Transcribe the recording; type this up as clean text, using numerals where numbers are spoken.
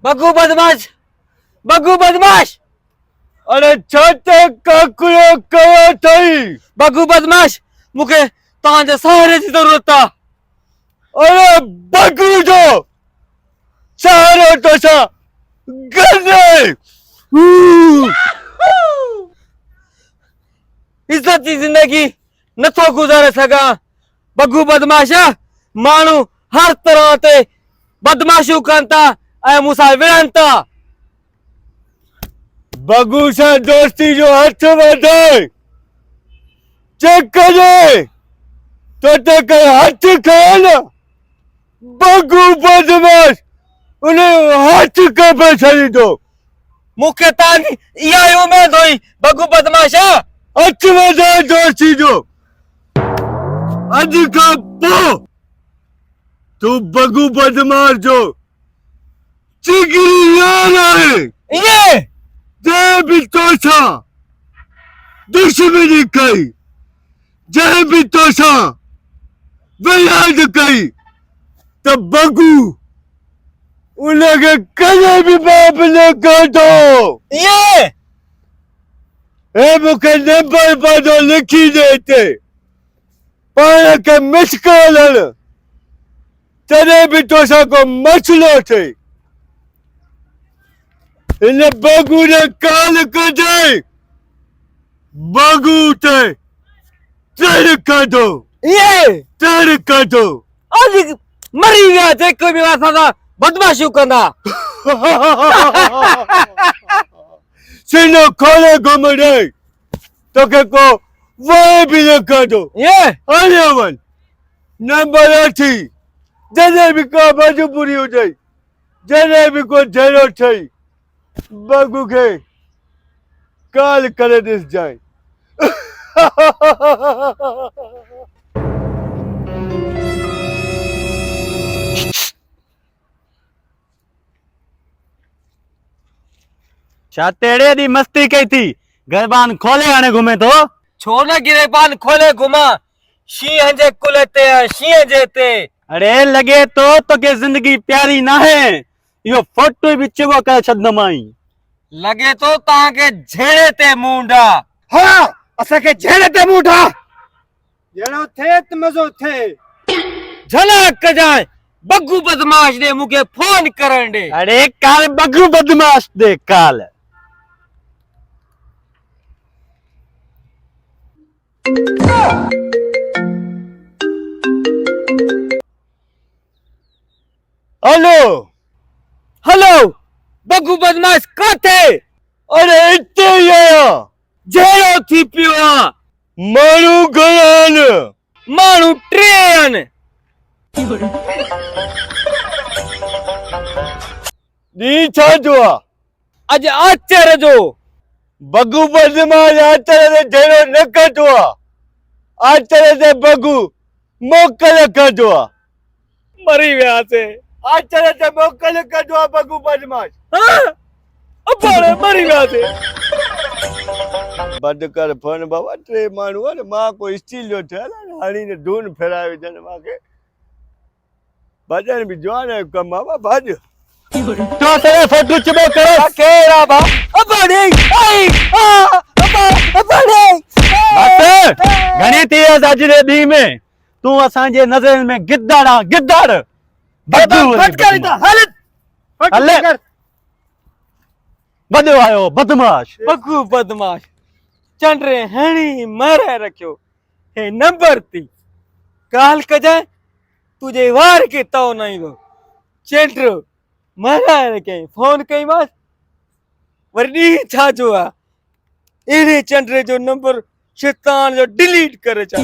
बग्गू बदमाश, बग्गू बदमाश। अरे छाते काकुलो कवा थई। बग्गू बदमाश, मुके तव्हांजे सहारे जी ज़रूरत आहे। अरे बग्गू जो सहारो तो सा गंदे इज्जत जी ज़िंदगी नथो गुज़ारे सघां। बग्गू बदमाश, माण्हू हर तरह ते बदमाशियूं कनि था ऐं मूंसां विढ़नि था। बग्गू सां दोस्ती जो हथ वधाए चेक करे तो तक हथ खा न। बग्गू बदमाश उन्हें हाथ कपे छॾींदो। मूंखे तव्हांजी इहा ई उमेद हुई बग्गू बदमाश। हथ वधाए दोस्ती जो। अॼु खां पोइ तू बग्गू बदमाश जो चिगरी यार आहे। इएं जंहिं बि तोसां दुश्मनी कई, जंहिं बि तोसां विराद कई त बग्गू उनखे कॾहिं बि माफ़ न कंदो। इएं हे मूंखे नंबर पंहिंजो लिखी ॾे हिते। पाण खे मिस कॉल हण तॾहिं बि तोसां को मसइलो थिए हिन बग्गू ने कॉल कजांइ। बग्गू ते चढ़ कंदो, इएं चढ़ कंदो। अॼु मरी विया जेके बि असां सां बदमाशियूं कंदा। सीनो खोले घुमड़े तोखे को वाह भी न कंदो। इएं हले वञ। नंबर 8 जॾहिं बि को मजबूरी हुजे, जॾहिं बि को ज़रूरत थई, बग्गू खे कॉल करे ॾिसजांइ। छा तेड़े दी मस्ती कई थी? गरबान खोले हाणे घुमे तो। छो न गिरेबान खोले घुमा? शींहं जे कुल ते शींहं जे ते। अरे लगे तो तोके जिंदगी प्यारी ना है। यो फोटो भी चिबो करे छदमाई। लगे तो तव्हांखे झेड़े ते मूंडा। हाँ असांखे झेड़ ते मूठा जहिड़ो थिए त मज़ो थिए। झलक कजांइ बग्गू बदमाश ने मूंखे फोन करण ॾे। अरे काल बग्गू बदमाश दे काल। हेलो हेलो बग्गू बदमाश काथे? अरे हिते ई आहियां। झेड़ो थी पियो आहे। माण्हू घणा आहिनि? माण्हू 3 आहिनि। ॾींहुं छा जो आहे? अॼु आचर जो। बग्गू बदमाश आचर ते झेड़ो न कंदो आहे। आचर ते बग्गू मोकल कंदो आहे। मरी वियासीं। आचर ते मोकल कंदो आहे बग्गू बदमाश। अबाड़े मरी वियासीं। बंदि कर फोन बाबा। 3 माण्हू आहिनि। मां को स्टील जो ठहियल आहे हाणे ने धून फेराए विझनि मूंखे। भॼन बि जवान जो कमु आहे भॼ। तो तेरे फोटो चिबो करे केरा बा अबाड़े आई अबाड़े। बस घणी थी अज दे दी में तू असां जे नज़र में गिद्दाड़ा गिद्दाड़ बग्गू फटकारी था हालत हले बदो आयो बदमाश। बग्गू बदमाश चंड्रे हणी मारे रखियो। हे नंबर थी काल कजाए तुझे वार के तो नहीं दो चंड्रो मारे रखे फोन कई मास वरडी छा जो आ इने चंड्रे जो नंबर शैतान जो डिलीट करे चा।